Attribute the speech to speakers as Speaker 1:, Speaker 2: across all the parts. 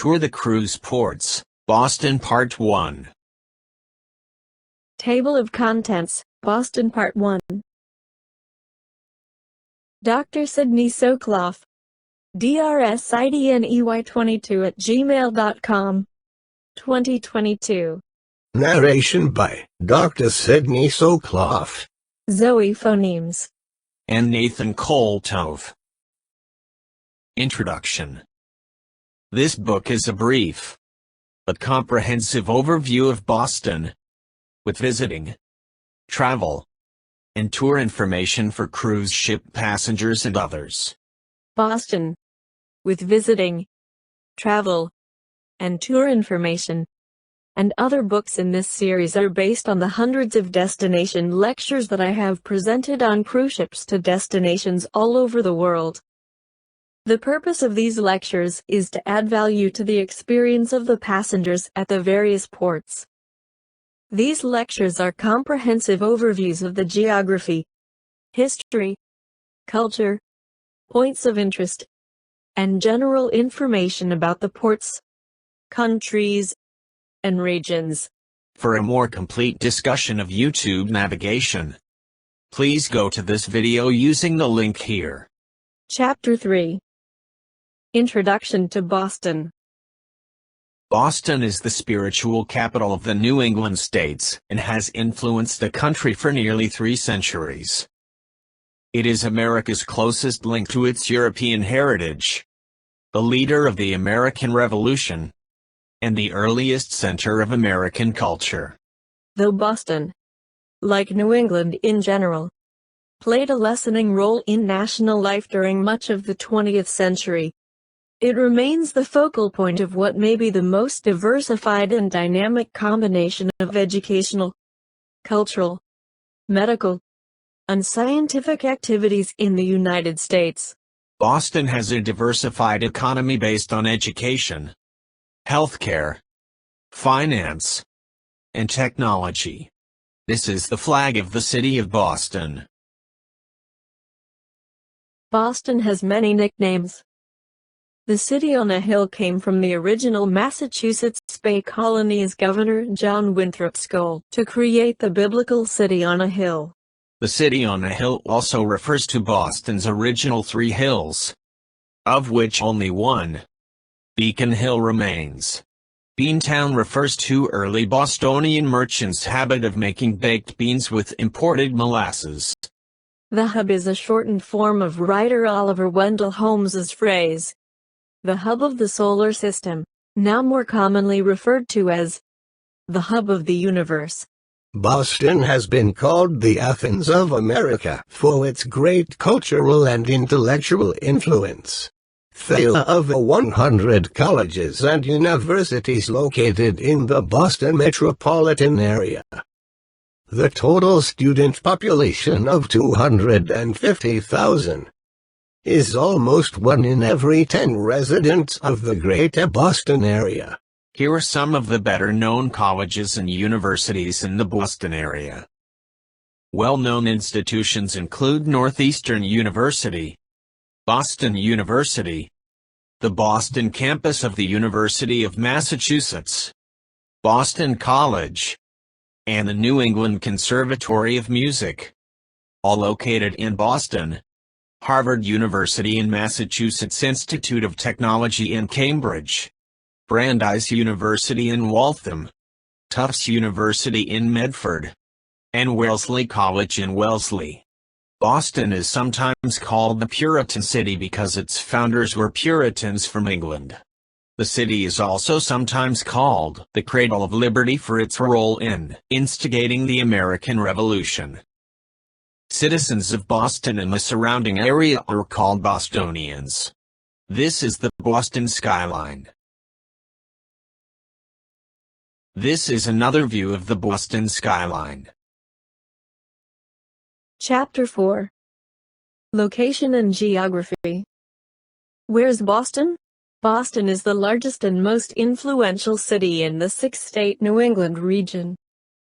Speaker 1: Tour the cruise ports, Boston Part 1.
Speaker 2: Table of Contents, Boston Part 1. Dr. Sidney Soclof, drsidney22@gmail.com, 2022.
Speaker 3: Narration by Dr. Sidney Soclof,
Speaker 2: Zoe Phonemes,
Speaker 1: and Nathan Koltov. Introduction. This book is a brief but comprehensive overview of Boston, with visiting, travel, and tour information for cruise ship passengers and others.
Speaker 2: Boston, with visiting, travel, and tour information. And other books in this series are based on the hundreds of destination lectures that I have presented on cruise ships to destinations all over the world. The purpose of these lectures is to add value to the experience of the passengers at the various ports. These lectures are comprehensive overviews of the geography, history, culture, points of interest, and general information about the ports, countries, and regions.
Speaker 1: For a more complete discussion of YouTube navigation, please go to this video using the link here.
Speaker 2: Chapter 3. Introduction to Boston.
Speaker 1: Boston is the spiritual capital of the New England states and has influenced the country for nearly 3 centuries. It is America's closest link to its European heritage, the leader of the American Revolution, and the earliest center of American culture.
Speaker 2: Though Boston, like New England in general, played a lessening role in national life during much of the 20th century, it remains the focal point of what may be the most diversified and dynamic combination of educational, cultural, medical, and scientific activities in the United States.
Speaker 1: Boston has a diversified economy based on education, healthcare, finance, and technology. This is the flag of the city of Boston.
Speaker 2: Boston has many nicknames. The city on a hill came from the original Massachusetts Bay Colony's Governor John Winthrop's goal to create the biblical city on a hill.
Speaker 1: The city on a hill also refers to Boston's original 3 hills, of which only one, Beacon Hill, remains. Beantown refers to early Bostonian merchants' habit of making baked beans with imported molasses.
Speaker 2: The hub is a shortened form of writer Oliver Wendell Holmes's phrase, the hub of the solar system, now more commonly referred to as the hub of the universe.
Speaker 3: Boston has been called the Athens of America for its great cultural and intellectual influence. There are over 100 colleges and universities located in the Boston metropolitan area. The total student population of 250,000 is almost 1 in every 10 residents of the greater Boston area.
Speaker 1: Here are some of the better-known colleges and universities in the Boston area. Well-known institutions include Northeastern University, Boston University, the Boston campus of the University of Massachusetts, Boston College, and the New England Conservatory of Music, all located in Boston. Harvard University and Massachusetts Institute of Technology in Cambridge, Brandeis University in Waltham, Tufts University in Medford, and Wellesley College in Wellesley. Boston is sometimes called the Puritan City because its founders were Puritans from England. The city is also sometimes called the Cradle of Liberty for its role in instigating the American Revolution. Citizens of Boston and the surrounding area are called Bostonians. This is the Boston skyline. This is another view of the Boston skyline.
Speaker 2: Chapter 4. Location and Geography. Where's Boston? Boston is the largest and most influential city in the 6-state New England region.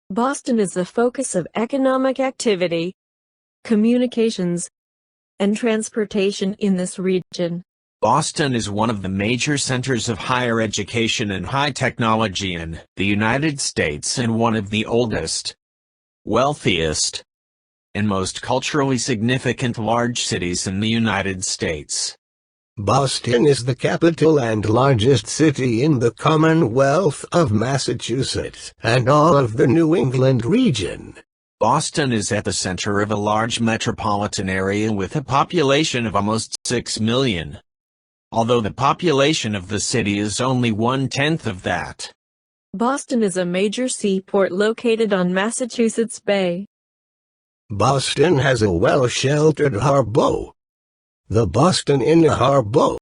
Speaker 2: Boston is the focus of economic activity, communications, and transportation in this region.
Speaker 1: Boston is one of the major centers of higher education and high technology in the United States and one of the oldest, wealthiest, and most culturally significant large cities in the United States.
Speaker 3: Boston is the capital and largest city in the Commonwealth of Massachusetts and all of the New England region.
Speaker 1: Boston is at the center of a large metropolitan area with a population of almost 6 million. Although the population of the city is only 1/10 of that.
Speaker 2: Boston is a major seaport located on Massachusetts Bay.
Speaker 3: Boston has a well-sheltered harbor, the Boston Inner Harbor.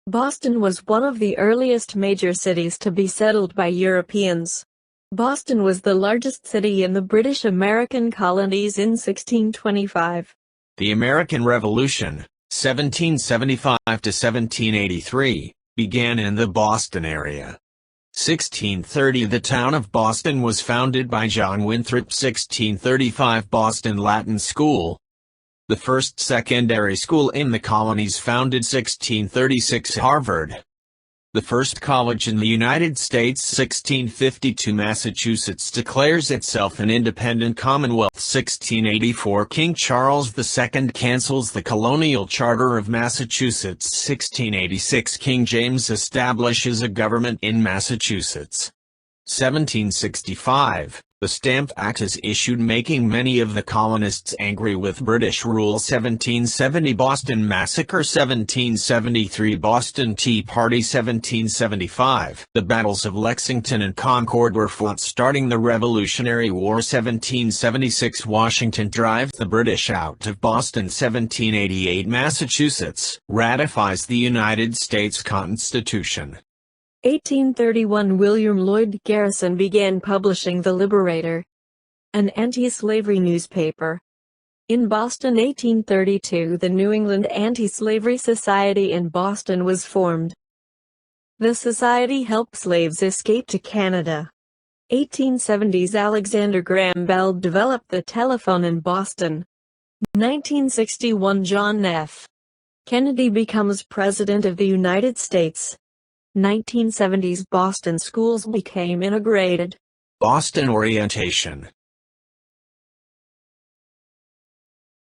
Speaker 2: Boston was one of the earliest major cities to be settled by Europeans. Boston was the largest city in the British American colonies in 1625.
Speaker 1: The American Revolution, 1775 to 1783, began in the Boston area. 1630 The town of Boston was founded by John Winthrop. 1635 Boston Latin School, the first secondary school in the colonies, founded. 1636 Harvard, the first college in the United States. 1652 Massachusetts declares itself an independent commonwealth. 1684 King Charles II cancels the colonial charter of Massachusetts. 1686 King James establishes a government in Massachusetts. 1765 the Stamp Act is issued, making many of the colonists angry with British rule. 1770 Boston Massacre. 1773 Boston Tea Party. 1775 the battles of Lexington and Concord were fought, starting the Revolutionary War. 1776 Washington drives the British out of Boston. 1788 Massachusetts ratifies the United States Constitution.
Speaker 2: 1831 William Lloyd Garrison began publishing The Liberator, an anti-slavery newspaper. In Boston. 1832 The New England Anti-Slavery Society in Boston was formed. The society helped slaves escape to Canada. 1870s Alexander Graham Bell developed the telephone in Boston. 1961 John F. Kennedy becomes President of the United States. 1970s Boston schools became integrated.
Speaker 1: Boston orientation.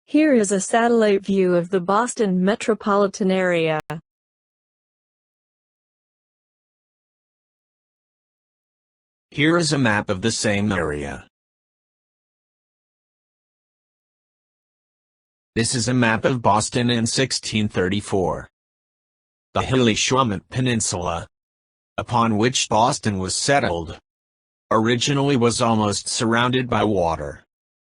Speaker 2: Here is a satellite view of the Boston metropolitan area.
Speaker 1: Here is a map of the same area. This is a map of Boston in 1634. The hilly Willamette Peninsula, upon which Boston was settled, originally was almost surrounded by water.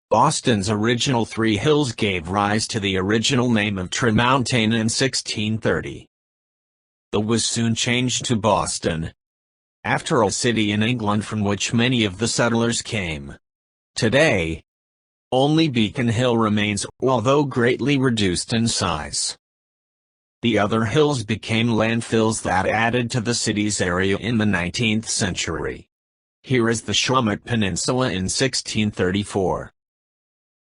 Speaker 1: Boston's original 3 hills gave rise to the original name of Tremountain in 1630. The was soon changed to Boston, after a city in England from which many of the settlers came. Today, only Beacon Hill remains, although greatly reduced in size. The other hills became landfills that added to the city's area in the 19th century. Here is the Willamette Peninsula in 1634.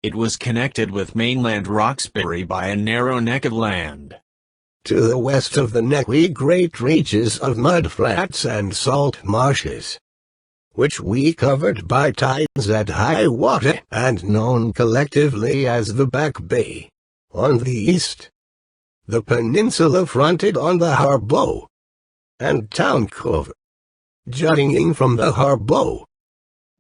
Speaker 1: It was connected with mainland Roxbury by a narrow neck of land.
Speaker 3: To the west of the neck lay great reaches of mudflats and salt marshes, which we covered by tides at high water and known collectively as the Back Bay. On the east, the peninsula fronted on the harbor and Town Cove, jutting from the harbor,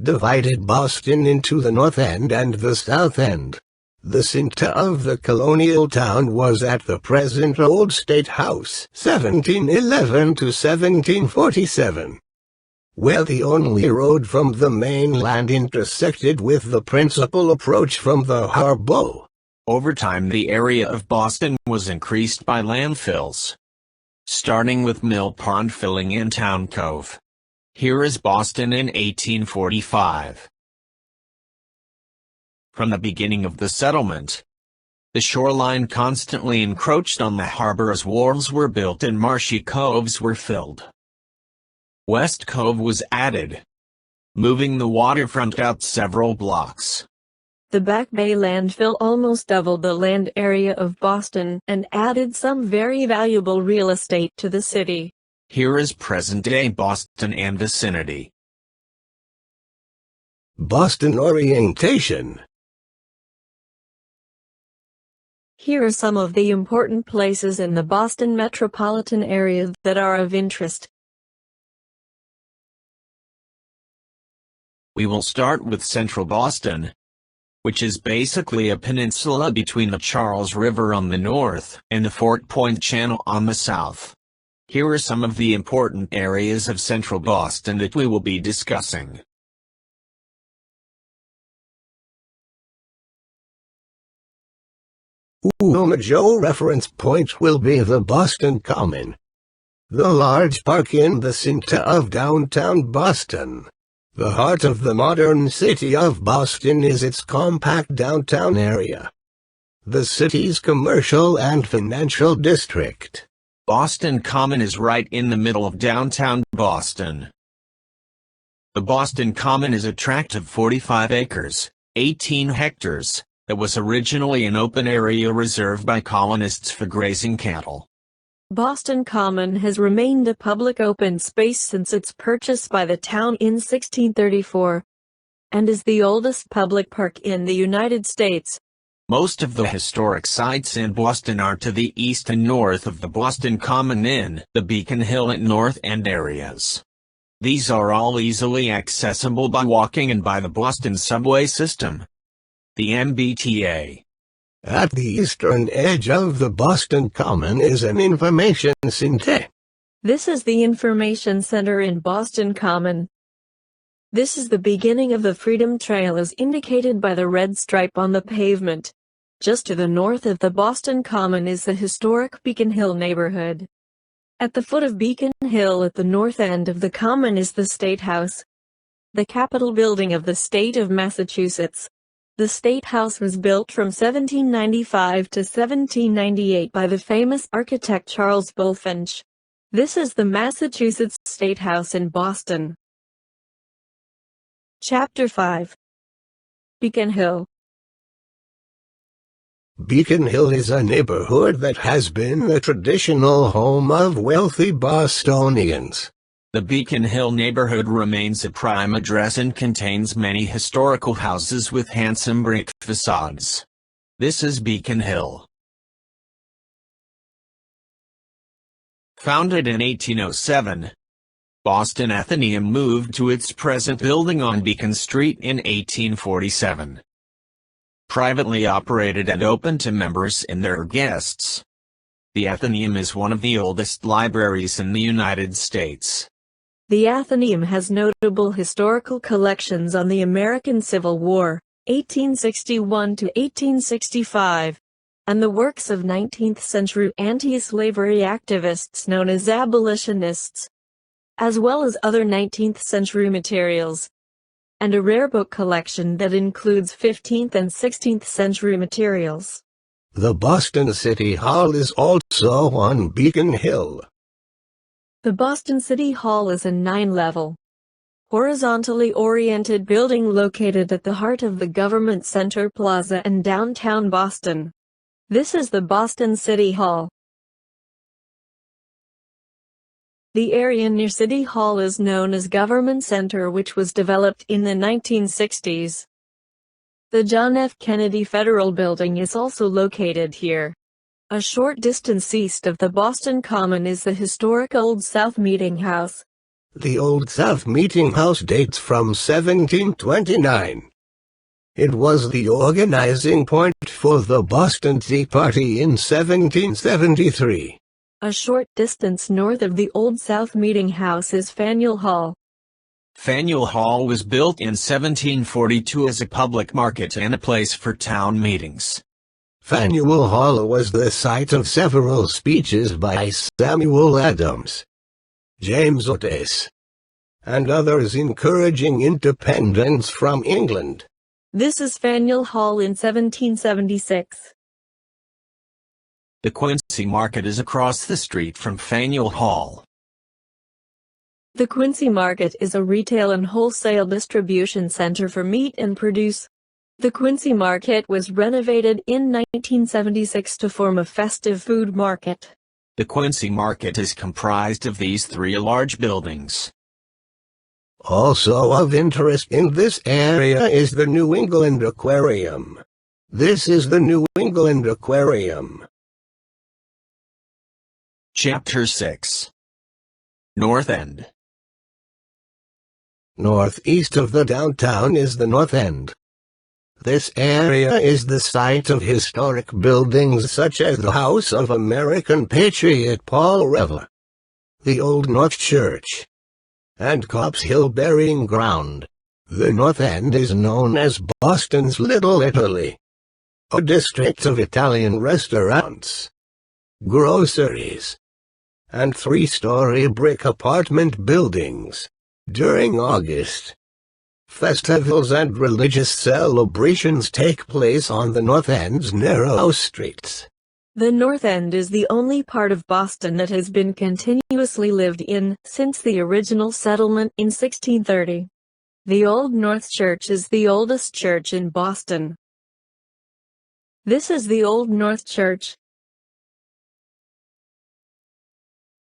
Speaker 3: divided Boston into the north end and the south end. The center of the colonial town was at the present Old State House, 1711 to 1747, where the only road from the mainland intersected with the principal approach from the harbor.
Speaker 1: Over time the area of Boston was increased by landfills, starting with Mill Pond filling in Town Cove. Here is Boston in 1845. From the beginning of the settlement, the shoreline constantly encroached on the harbor as wharves were built and marshy coves were filled. West Cove was added, moving the waterfront out several blocks.
Speaker 2: The Back Bay landfill almost doubled the land area of Boston and added some very valuable real estate to the city.
Speaker 1: Here is present-day Boston and vicinity.
Speaker 3: Boston orientation.
Speaker 2: Here are some of the important places in the Boston metropolitan area that are of interest.
Speaker 1: We will start with central Boston, which is basically a peninsula between the Charles River on the north and the Fort Point Channel on the south. Here are some of the important areas of central Boston that we will be discussing.
Speaker 3: The major reference point will be the Boston Common, the large park in the center of downtown Boston. The heart of the modern city of Boston is its compact downtown area, the city's commercial and financial district.
Speaker 1: Boston Common is right in the middle of downtown Boston. The Boston Common is a tract of 45 acres, 18 hectares, that was originally an open area reserved by colonists for grazing cattle.
Speaker 2: Boston Common has remained a public open space since its purchase by the town in 1634, and is the oldest public park in the United States.
Speaker 1: Most of the historic sites in Boston are to the east and north of the Boston Common in the Beacon Hill and North End areas. These are all easily accessible by walking and by the Boston subway system, the MBTA.
Speaker 3: At the eastern edge of the Boston Common is an information center.
Speaker 2: This is the information center in Boston Common. This is the beginning of the Freedom Trail as indicated by the red stripe on the pavement. Just to the north of the Boston Common is the historic Beacon Hill neighborhood. At the foot of Beacon Hill at the north end of the Common is the State House, the Capitol building of the state of Massachusetts. The State House was built from 1795 to 1798 by the famous architect Charles Bulfinch. This is the Massachusetts State House in Boston. Chapter 5. Beacon Hill.
Speaker 3: Beacon Hill is a neighborhood that has been the traditional home of wealthy Bostonians.
Speaker 1: The Beacon Hill neighborhood remains a prime address and contains many historical houses with handsome brick facades. This is Beacon Hill. Founded in 1807, Boston Athenaeum moved to its present building on Beacon Street in 1847. Privately operated and open to members and their guests, the Athenaeum is one of the oldest libraries in the United States.
Speaker 2: The Athenaeum has notable historical collections on the American Civil War, 1861 to 1865, and the works of 19th-century anti-slavery activists known as abolitionists, as well as other 19th-century materials, and a rare book collection that includes 15th and 16th century materials.
Speaker 3: The Boston City Hall is also on Beacon Hill.
Speaker 2: The Boston City Hall is a 9-level, horizontally oriented building located at the heart of the Government Center Plaza in downtown Boston. This is the Boston City Hall. The area near City Hall is known as Government Center, which was developed in the 1960s. The John F. Kennedy Federal Building is also located here. A short distance east of the Boston Common is the historic Old South Meeting House.
Speaker 3: The Old South Meeting House dates from 1729. It was the organizing point for the Boston Tea Party in 1773.
Speaker 2: A short distance north of the Old South Meeting House is Faneuil Hall.
Speaker 1: Faneuil Hall was built in 1742 as a public market and a place for town meetings.
Speaker 3: Faneuil Hall was the site of several speeches by Samuel Adams, James Otis, and others encouraging independence from England.
Speaker 2: This is Faneuil Hall in 1776.
Speaker 1: The Quincy Market is across the street from Faneuil Hall.
Speaker 2: The Quincy Market is a retail and wholesale distribution center for meat and produce. The Quincy Market was renovated in 1976 to form a festive food market.
Speaker 1: The Quincy Market is comprised of these three large buildings.
Speaker 3: Also of interest in this area is the New England Aquarium. This is the New England Aquarium.
Speaker 1: Chapter 6. North End.
Speaker 3: Northeast of the downtown is the North End. This area is the site of historic buildings such as the house of American patriot Paul Revere, the Old North Church, and Copp's Hill Burying Ground. The North End is known as Boston's Little Italy, a district of Italian restaurants, groceries, and three-story brick apartment buildings. During August, festivals and religious celebrations take place on the North End's narrow streets.
Speaker 2: The North End is the only part of Boston that has been continuously lived in since the original settlement in 1630. The Old North Church is the oldest church in Boston. This is the Old North Church.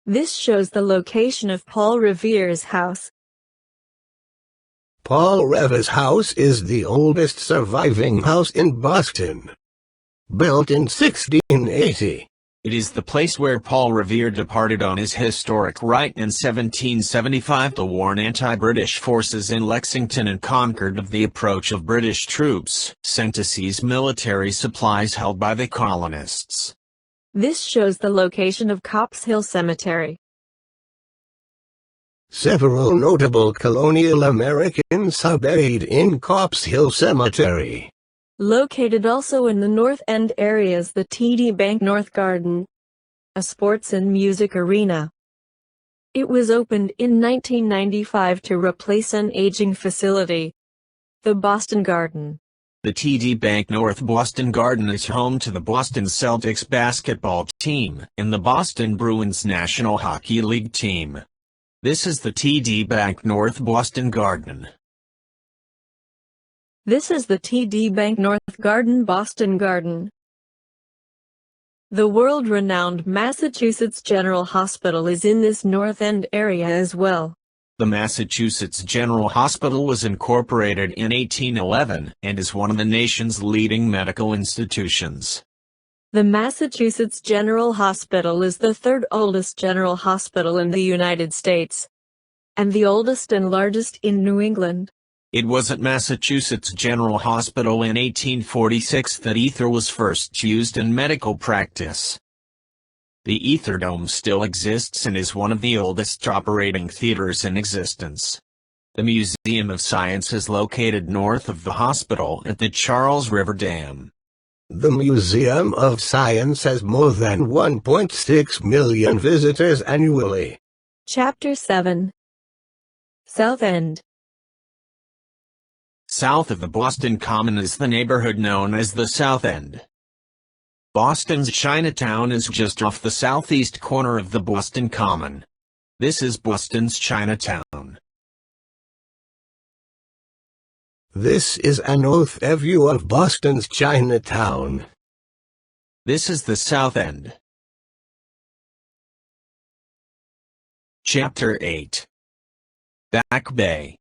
Speaker 2: This shows the location of Paul Revere's house.
Speaker 3: Paul Revere's house is the oldest surviving house in Boston, built in 1680.
Speaker 1: It is the place where Paul Revere departed on his historic right in 1775 to warn anti-British forces in Lexington and Concord of the approach of British troops sent to seize military supplies held by the colonists.
Speaker 2: This shows the location of Copp's Hill Cemetery.
Speaker 3: Several notable colonial Americans are buried in Copp's Hill Cemetery.
Speaker 2: Located also in the North End area is the TD Bank North Garden, a sports and music arena. It was opened in 1995 to replace an aging facility, the Boston Garden.
Speaker 1: The TD Bank North Boston Garden is home to the Boston Celtics basketball team and the Boston Bruins National Hockey League team. This is the TD Bank North Boston Garden.
Speaker 2: This is the TD Bank North Garden Boston Garden. The world-renowned Massachusetts General Hospital is in this North End area as well.
Speaker 1: The Massachusetts General Hospital was incorporated in 1811 and is one of the nation's leading medical institutions.
Speaker 2: The Massachusetts General Hospital is the third oldest general hospital in the United States, and the oldest and largest in New England.
Speaker 1: It was at Massachusetts General Hospital in 1846 that ether was first used in medical practice. The Ether Dome still exists and is one of the oldest operating theaters in existence. The Museum of Science is located north of the hospital at the Charles River Dam.
Speaker 3: The Museum of Science has more than 1.6 million visitors annually.
Speaker 2: Chapter 7. South End.
Speaker 1: South of the Boston Common is the neighborhood known as the South End. Boston's Chinatown is just off the southeast corner of the Boston Common. This is Boston's Chinatown.
Speaker 3: This is an oath view of Boston's Chinatown.
Speaker 1: This is the South End. Chapter 8. Back Bay.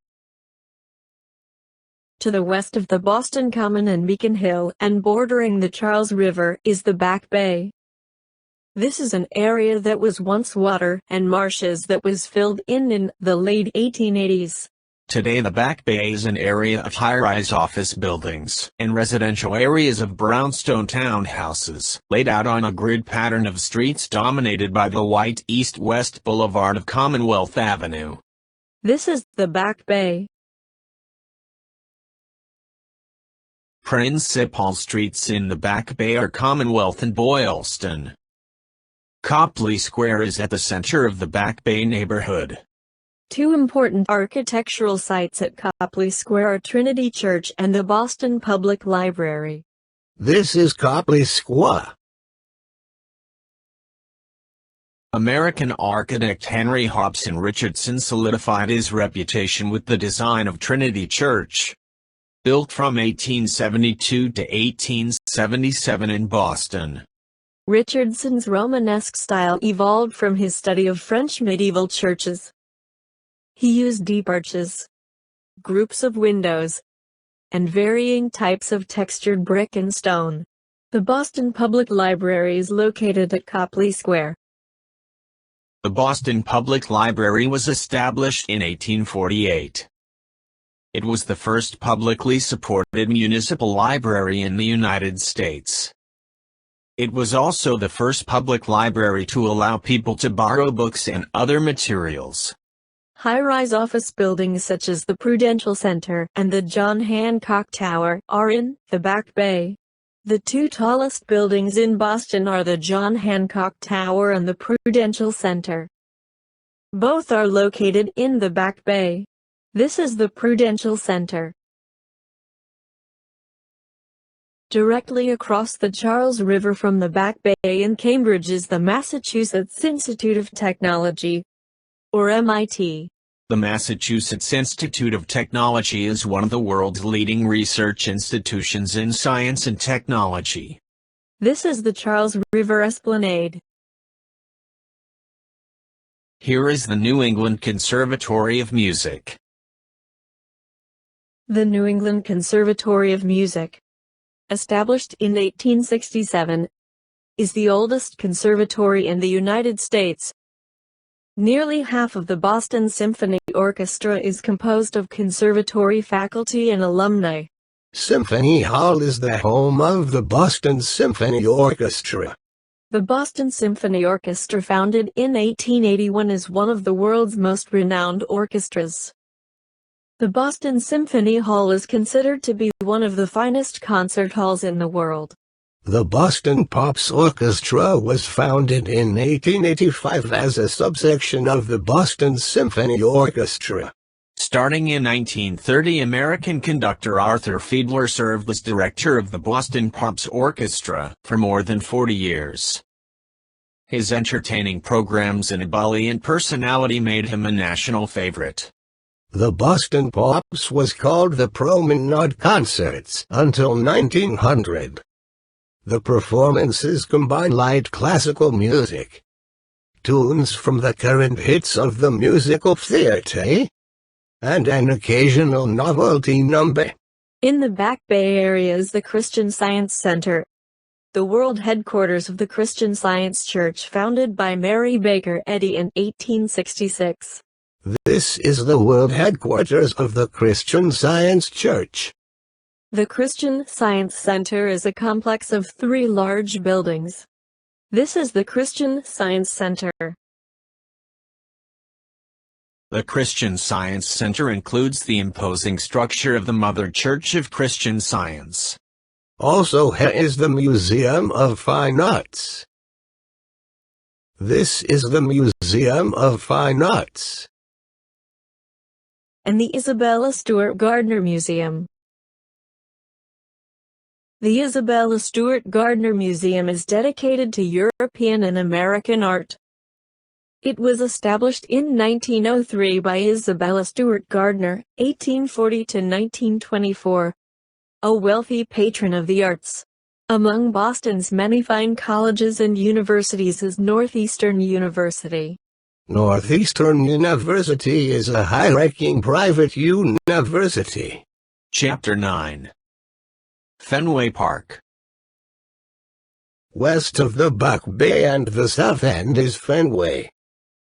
Speaker 2: To the west of the Boston Common and Beacon Hill and bordering the Charles River is the Back Bay. This is an area that was once water and marshes that was filled in the late 1880s.
Speaker 1: Today the Back Bay is an area of high-rise office buildings and residential areas of brownstone townhouses, laid out on a grid pattern of streets dominated by the white east-west boulevard of Commonwealth Avenue.
Speaker 2: This is the Back Bay.
Speaker 1: Principal streets in the Back Bay are Commonwealth and Boylston. Copley Square is at the center of the Back Bay neighborhood.
Speaker 2: Two important architectural sites at Copley Square are Trinity Church and the Boston Public Library.
Speaker 3: This is Copley Square.
Speaker 1: American architect Henry Hobson Richardson solidified his reputation with the design of Trinity Church. built from 1872 to 1877 in Boston.
Speaker 2: Richardson's Romanesque style evolved from his study of French medieval churches. He used deep arches, groups of windows, and varying types of textured brick and stone. The Boston Public Library is located at Copley Square.
Speaker 1: The Boston Public Library was established in 1848. It was the first publicly supported municipal library in the United States. It was also the first public library to allow people to borrow books and other materials.
Speaker 2: High-rise office buildings such as the Prudential Center and the John Hancock Tower are in the Back Bay. The two tallest buildings in Boston are the John Hancock Tower and the Prudential Center. Both are located in the Back Bay. This is the Prudential Center. Directly across the Charles River from the Back Bay in Cambridge is the Massachusetts Institute of Technology, or MIT.
Speaker 1: The Massachusetts Institute of Technology is one of the world's leading research institutions in science and technology.
Speaker 2: This is the Charles River Esplanade.
Speaker 1: Here is the New England Conservatory of Music.
Speaker 2: The New England Conservatory of Music, established in 1867, is the oldest conservatory in the United States. Nearly half of the Boston Symphony Orchestra is composed of conservatory faculty and alumni.
Speaker 3: Symphony Hall is the home of the Boston Symphony Orchestra.
Speaker 2: The Boston Symphony Orchestra, founded in 1881, is one of the world's most renowned orchestras. The Boston Symphony Hall is considered to be one of the finest concert halls in the world.
Speaker 3: The Boston Pops Orchestra was founded in 1885 as a subsection of the Boston Symphony Orchestra.
Speaker 1: Starting in 1930, American conductor Arthur Fiedler served as director of the Boston Pops Orchestra for more than 40 years. His entertaining programs and ebullient personality made him a national favorite.
Speaker 3: The Boston Pops was called the Promenade Concerts until 1900. The performances combine light classical music, tunes from the current hits of the musical theater, and an occasional novelty number.
Speaker 2: In the Back Bay area is the Christian Science Center, the world headquarters of the Christian Science Church, founded by Mary Baker Eddy in 1866.
Speaker 3: This is the world headquarters of the Christian Science Church.
Speaker 2: The Christian Science Center is a complex of 3 large buildings. This is the Christian Science Center.
Speaker 1: The Christian Science Center includes the imposing structure of the Mother Church of Christian Science.
Speaker 3: Also here is the Museum of Fine Arts. This is the Museum of Fine Arts.
Speaker 2: And the Isabella Stewart Gardner Museum. The Isabella Stewart Gardner Museum is dedicated to European and American art. It was established in 1903 by Isabella Stewart Gardner, 1840 to 1924, a wealthy patron of the arts. Among Boston's many fine colleges and universities is Northeastern University.
Speaker 3: Northeastern University is a high-ranking private university.
Speaker 1: Chapter 9. Fenway Park.
Speaker 3: West of the Back Bay and the South End is Fenway,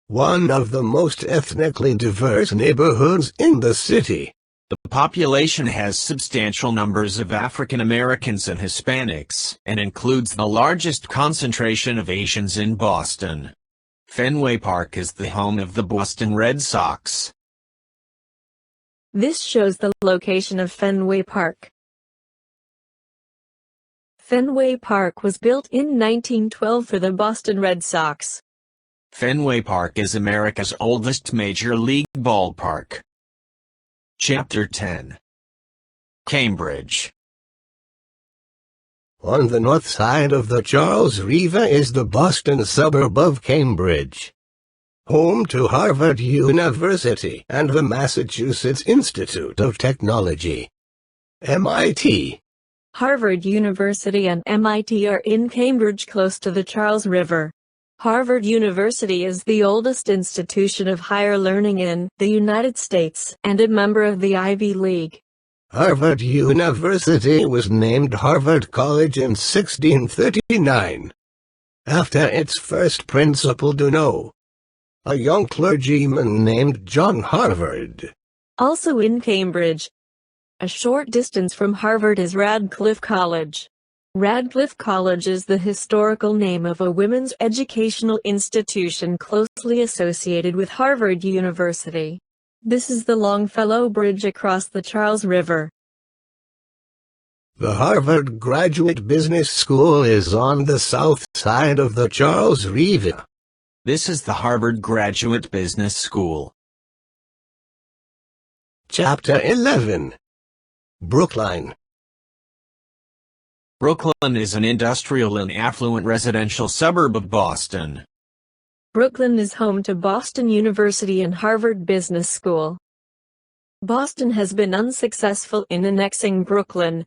Speaker 3: one of the most ethnically diverse neighborhoods in the city.
Speaker 1: The population has substantial numbers of African Americans and Hispanics, and includes the largest concentration of Asians in Boston. Fenway Park is the home of the Boston Red Sox.
Speaker 2: This shows the location of Fenway Park. Fenway Park was built in 1912 for the Boston Red Sox.
Speaker 1: Fenway Park is America's oldest major league ballpark. Chapter 10. Cambridge.
Speaker 3: On the north side of the Charles River is the Boston suburb of Cambridge, home to Harvard University and the Massachusetts Institute of Technology. MIT.
Speaker 2: Harvard University and MIT are in Cambridge close to the Charles River. Harvard University is the oldest institution of higher learning in the United States and a member of the Ivy League.
Speaker 3: Harvard University was named Harvard College in 1639, after its first principal Duno, a young clergyman named John Harvard.
Speaker 2: Also in Cambridge, a short distance from Harvard, is Radcliffe College. Radcliffe College is the historical name of a women's educational institution closely associated with Harvard University. This is the Longfellow Bridge across the Charles River.
Speaker 3: The Harvard Graduate Business School is on the south side of the Charles River.
Speaker 1: This is the Harvard Graduate Business School.
Speaker 3: Chapter 11. Brookline.
Speaker 1: Brookline is an industrial and affluent residential suburb of Boston.
Speaker 2: Brookline is home to Boston University and Harvard Business School. Boston has been unsuccessful in annexing Brookline,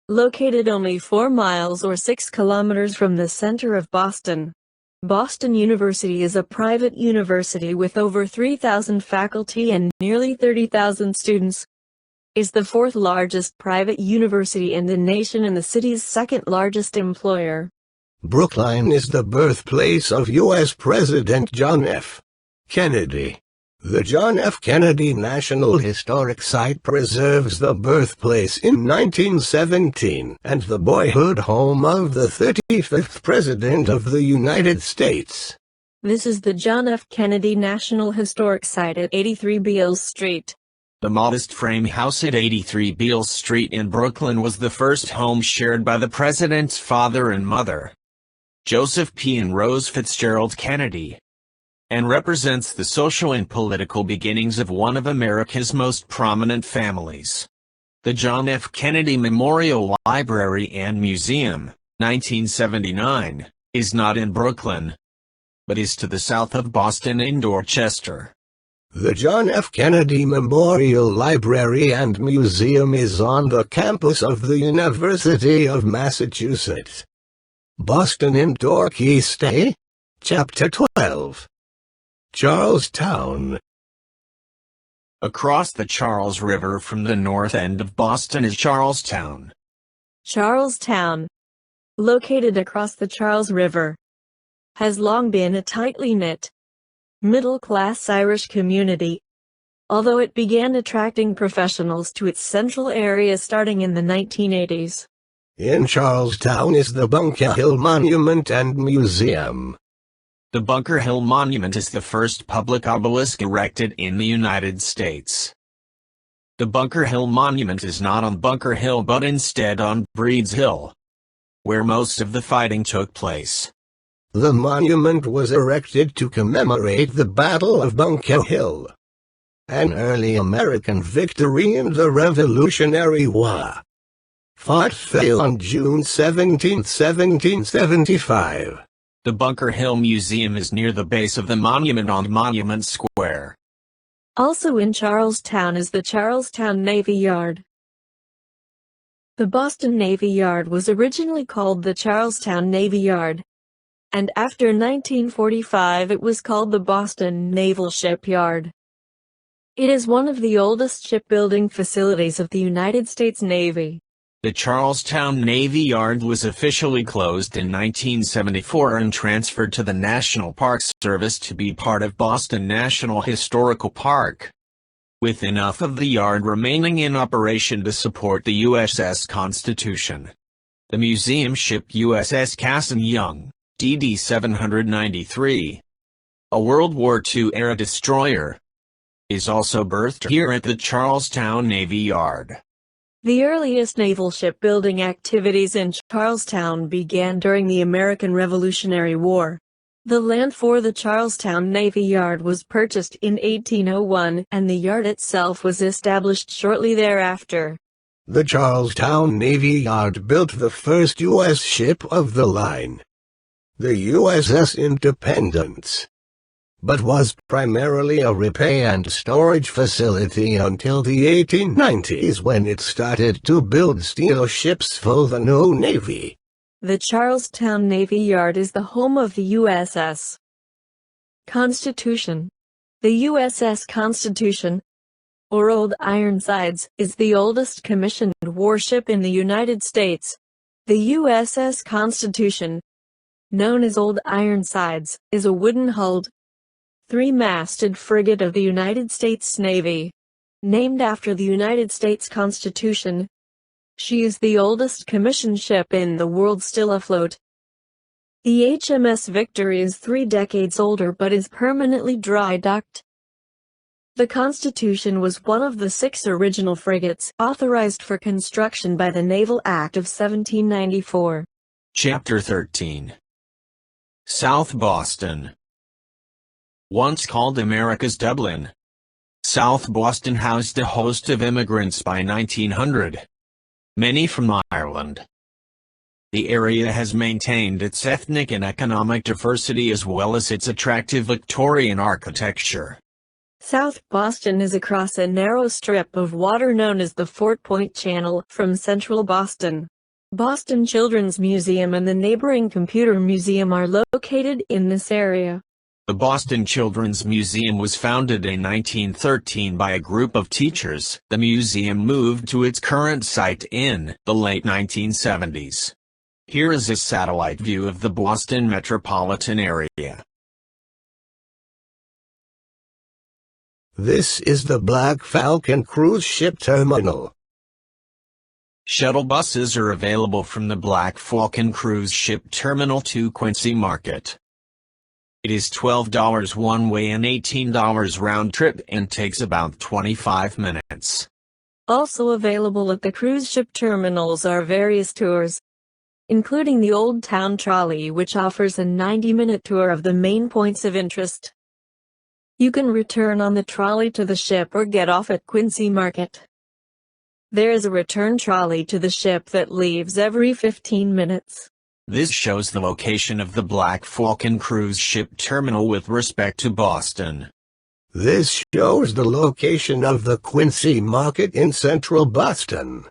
Speaker 2: located only 4 miles or 6 kilometers from the center of Boston. Boston University is a private university with over 3,000 faculty and nearly 30,000 students. Is the 4th largest private university in the nation and the city's 2nd largest employer.
Speaker 3: Brookline is the birthplace of U.S. President John F. Kennedy. The John F. Kennedy National Historic Site preserves the birthplace in 1917 and the boyhood home of the 35th President of the United States.
Speaker 2: This is the John F. Kennedy National Historic Site at 83 Beale Street.
Speaker 1: The modest frame house at 83 Beale Street in Brookline was the first home shared by the president's father and mother, Joseph P. and Rose Fitzgerald Kennedy, and represents the social and political beginnings of one of America's most prominent families. The John F. Kennedy Memorial Library and Museum, 1979, is not in Brookline, but is to the south of Boston in Dorchester.
Speaker 3: The John F. Kennedy Memorial Library and Museum is on the campus of the University of Massachusetts, Boston in Dorchester. Chapter 12. Charlestown.
Speaker 1: Across the Charles River from the north end of Boston is Charlestown.
Speaker 2: Charlestown, located across the Charles River, has long been a tightly knit, middle-class Irish community, although it began attracting professionals to its central area starting in the 1980s.
Speaker 3: In Charlestown is the Bunker Hill Monument and Museum.
Speaker 1: The Bunker Hill Monument is the first public obelisk erected in the United States. The Bunker Hill Monument is not on Bunker Hill but instead on Breed's Hill, where most of the fighting took place.
Speaker 3: The monument was erected to commemorate the Battle of Bunker Hill, an early American victory in the Revolutionary War. Fought failed on June 17, 1775.
Speaker 1: The Bunker Hill Museum is near the base of the monument on Monument Square.
Speaker 2: Also in Charlestown is the Charlestown Navy Yard. The Boston Navy Yard was originally called the Charlestown Navy Yard, and after 1945 it was called the Boston Naval Shipyard. It is one of the oldest shipbuilding facilities of the United States Navy.
Speaker 1: The Charlestown Navy Yard was officially closed in 1974 and transferred to the National Park Service to be part of Boston National Historical Park, with enough of the yard remaining in operation to support the USS Constitution. The museum ship USS Cassin Young, DD 793, a World War II-era destroyer, is also berthed here at the Charlestown Navy Yard.
Speaker 2: The earliest naval shipbuilding activities in Charlestown began during the American Revolutionary War. The land for the Charlestown Navy Yard was purchased in 1801, and the yard itself was established shortly thereafter.
Speaker 3: The Charlestown Navy Yard built the first U.S. ship of the line, the USS Independence. but was primarily a repair and storage facility until the 1890s when it started to build steel ships for the new Navy.
Speaker 2: The Charlestown Navy Yard is the home of the USS Constitution. The USS Constitution, or Old Ironsides, is the oldest commissioned warship in the United States. The USS Constitution, known as Old Ironsides, is a wooden-hulled, three-masted frigate of the United States Navy. Named after the United States Constitution, she is the oldest commissioned ship in the world still afloat. The HMS Victory is 3 decades older but is permanently dry-docked. The Constitution was one of the 6 original frigates authorized for construction by the Naval Act of 1794.
Speaker 1: Chapter 13. South Boston. Once called America's Dublin, South Boston housed a host of immigrants by 1900, many from Ireland. The area has maintained its ethnic and economic diversity as well as its attractive Victorian architecture.
Speaker 2: South Boston is across a narrow strip of water known as the Fort Point Channel from central Boston. Boston Children's Museum and the neighboring Computer Museum are located in this area.
Speaker 1: The Boston Children's Museum was founded in 1913 by a group of teachers. The museum moved to its current site in the late 1970s. Here is a satellite view of the Boston metropolitan area.
Speaker 3: This is the Black Falcon cruise ship terminal.
Speaker 1: Shuttle buses are available from the Black Falcon cruise ship terminal to Quincy Market. It is $12 one way and $18 round trip and takes about 25 minutes.
Speaker 2: Also available at the cruise ship terminals are various tours, including the Old Town Trolley, which offers a 90-minute tour of the main points of interest. You can return on the trolley to the ship or get off at Quincy Market. There is a return trolley to the ship that leaves every 15 minutes.
Speaker 1: This shows the location of the Black Falcon cruise ship terminal with respect to Boston.
Speaker 3: This shows the location of the Quincy Market in central Boston.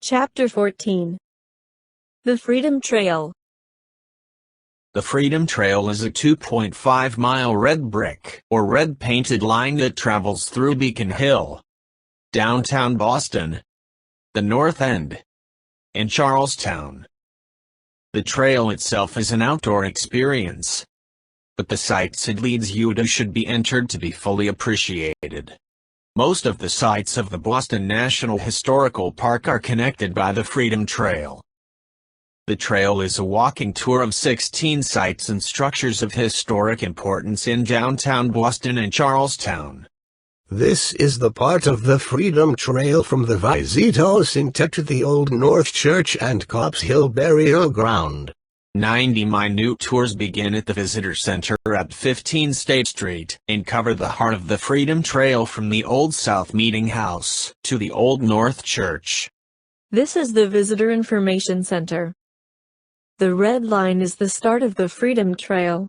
Speaker 2: Chapter 14. The Freedom Trail.
Speaker 1: The Freedom Trail is a 2.5-mile red brick or red painted line that travels through Beacon Hill, downtown Boston, the North End, and Charlestown. The trail itself is an outdoor experience, but the sites it leads you to should be entered to be fully appreciated. Most of the sites of the Boston National Historical Park are connected by the Freedom Trail. The trail is a walking tour of 16 sites and structures of historic importance in downtown Boston and Charlestown.
Speaker 3: This is the part of the Freedom Trail from the Visito Center to the Old North Church and Copp's Hill Burial Ground.
Speaker 1: 90 minute tours begin at the Visitor Center at 15 State Street and cover the heart of the Freedom Trail from the Old South Meeting House to the Old North Church.
Speaker 2: This is the Visitor Information Center. The red line is the start of the Freedom Trail.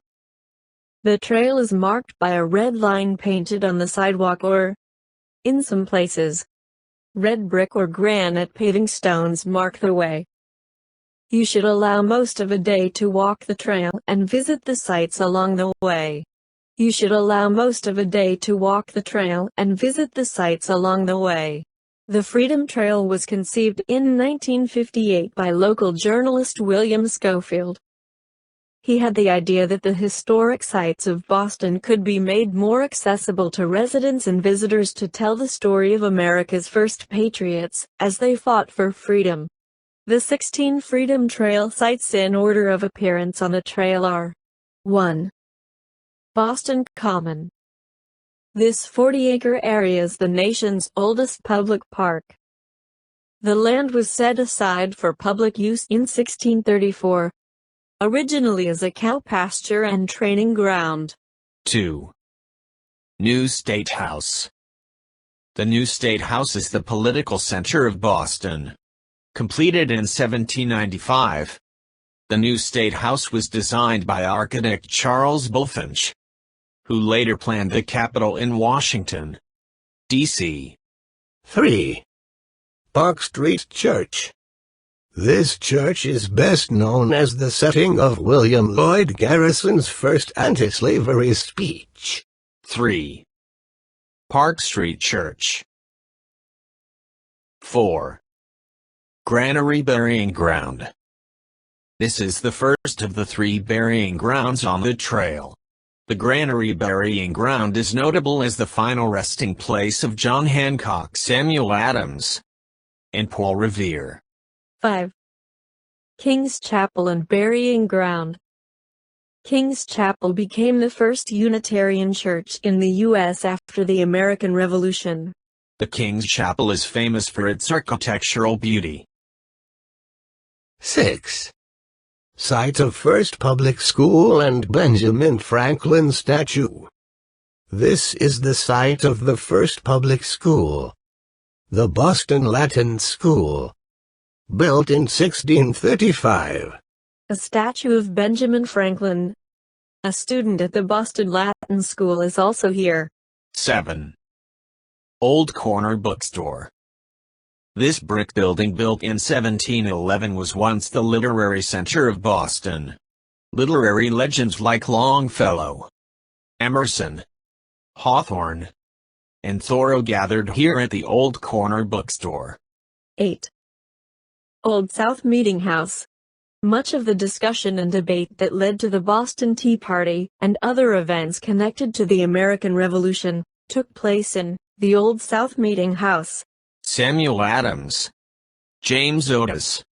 Speaker 2: The trail is marked by a red line painted on the sidewalk or, in some places, red brick or granite paving stones mark the way. You should allow most of a day to walk the trail and visit the sites along the way. You should allow most of a day to walk the trail and visit the sites along the way. The Freedom Trail was conceived in 1958 by local journalist William Schofield. He had the idea that the historic sites of Boston could be made more accessible to residents and visitors to tell the story of America's first patriots, as they fought for freedom. The 16 Freedom Trail sites in order of appearance on the trail are: 1. Boston Common. This 40-acre area is the nation's oldest public park. The land was set aside for public use in 1634. Originally as a cow pasture and training ground.
Speaker 1: 2. New State House. The New State House is the political center of Boston. Completed in 1795, the New State House was designed by architect Charles Bulfinch, who later planned the Capitol in Washington, D.C.
Speaker 3: 3. Park Street Church. This church is best known as the setting of William Lloyd Garrison's first anti-slavery speech.
Speaker 1: 3. Park Street Church. 4. Granary Burying Ground. This is the first of the 3 burying grounds on the trail. The Granary Burying Ground is notable as the final resting place of John Hancock, Samuel Adams, and Paul Revere.
Speaker 2: 5. King's Chapel and Burying Ground. King's Chapel became the first Unitarian church in the U.S. after the American Revolution.
Speaker 1: The King's Chapel is famous for its architectural beauty.
Speaker 3: 6. Site of First Public School and Benjamin Franklin statue. This is the site of the first public school, the Boston Latin School, built in 1635.
Speaker 2: A statue of Benjamin Franklin, a student at the Boston Latin School, is also here.
Speaker 1: 7. Old Corner Bookstore. This brick building, built in 1711, was once the literary center of Boston. Literary legends like Longfellow, Emerson, Hawthorne, and Thoreau gathered here at the Old Corner Bookstore.
Speaker 2: 8. Old South Meeting House. Much of the discussion and debate that led to the Boston Tea Party and other events connected to the American Revolution took place in the Old South Meeting House.
Speaker 1: Samuel Adams, James Otis,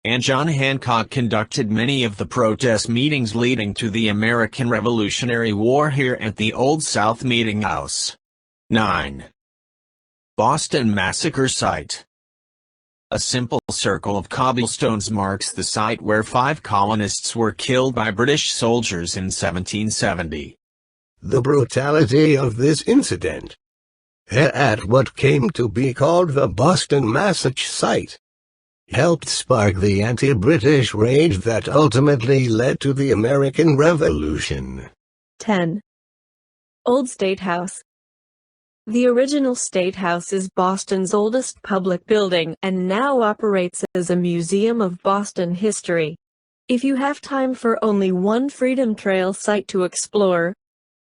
Speaker 1: and John Hancock conducted many of the protest meetings leading to the American Revolutionary War here at the Old South Meeting House. 9. Boston Massacre Site. A simple circle of cobblestones marks the site where 5 colonists were killed by British soldiers in 1770.
Speaker 3: The brutality of this incident, at what came to be called the Boston Massacre Site, helped spark the anti-British rage that ultimately led to the American Revolution.
Speaker 2: 10. Old State House. The original State House is Boston's oldest public building and now operates as a museum of Boston history. If you have time for only one Freedom Trail site to explore,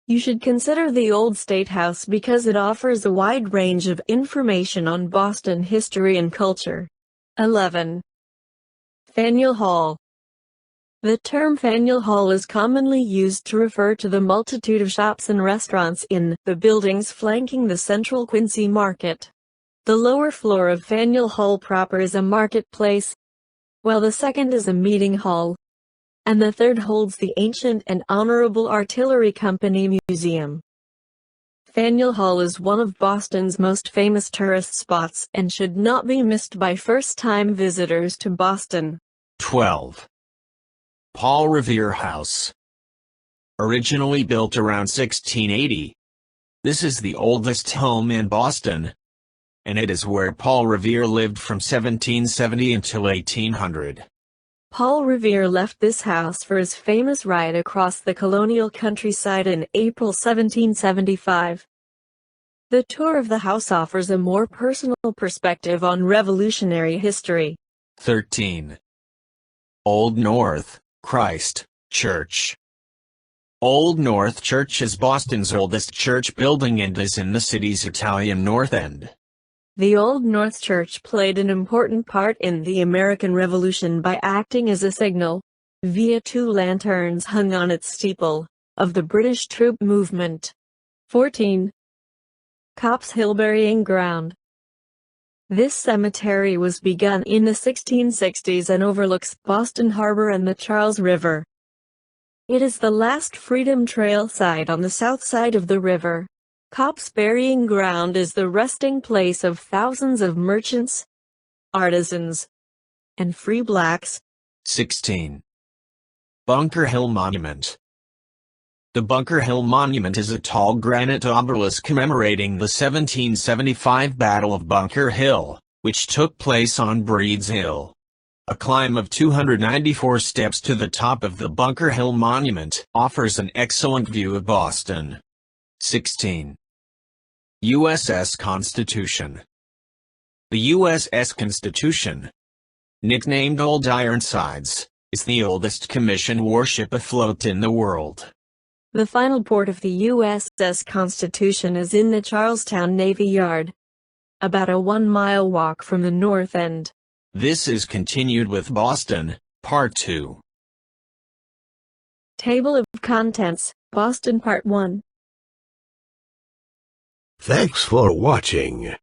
Speaker 2: you should consider the Old State House because it offers a wide range of information on Boston history and culture. 11. Faneuil Hall. The term Faneuil Hall is commonly used to refer to the multitude of shops and restaurants in the buildings flanking the central Quincy market. The lower floor of Faneuil Hall proper is a marketplace, while the second is a meeting hall, and the third holds the Ancient and Honorable Artillery Company Museum. Faneuil Hall is one of Boston's most famous tourist spots and should not be missed by first-time visitors to Boston.
Speaker 1: 12. Paul Revere House. Originally built around 1680, this is the oldest home in Boston, and it is where Paul Revere lived from 1770 until 1800.
Speaker 2: Paul Revere left this house for his famous ride across the Colonial countryside in April 1775. The tour of the house offers a more personal perspective on Revolutionary history.
Speaker 1: 13. Old North Christ Church. Old North Church is Boston's oldest church building and is in the city's Italian North End.
Speaker 2: The Old North Church played an important part in the American Revolution by acting as a signal, via 2 lanterns hung on its steeple, of the British troop movement. 14. Copp's Hill Burying Ground. This cemetery was begun in the 1660s and overlooks Boston Harbor and the Charles River. It is the last Freedom Trail site on the south side of the river. Copp's Burying Ground is the resting place of thousands of merchants, artisans, and free blacks.
Speaker 1: 16. Bunker Hill Monument. The Bunker Hill Monument is a tall granite obelisk commemorating the 1775 Battle of Bunker Hill, which took place on Breed's Hill. A climb of 294 steps to the top of the Bunker Hill Monument offers an excellent view of Boston. 16. USS Constitution. The USS Constitution, nicknamed Old Ironsides, is the oldest commissioned warship afloat in the world.
Speaker 2: The final port of the USS Constitution is in the Charlestown Navy Yard, about a 1-mile walk from the north end.
Speaker 1: This is continued with Boston, Part 2.
Speaker 2: Table of Contents, Boston Part 1.
Speaker 3: Thanks for watching.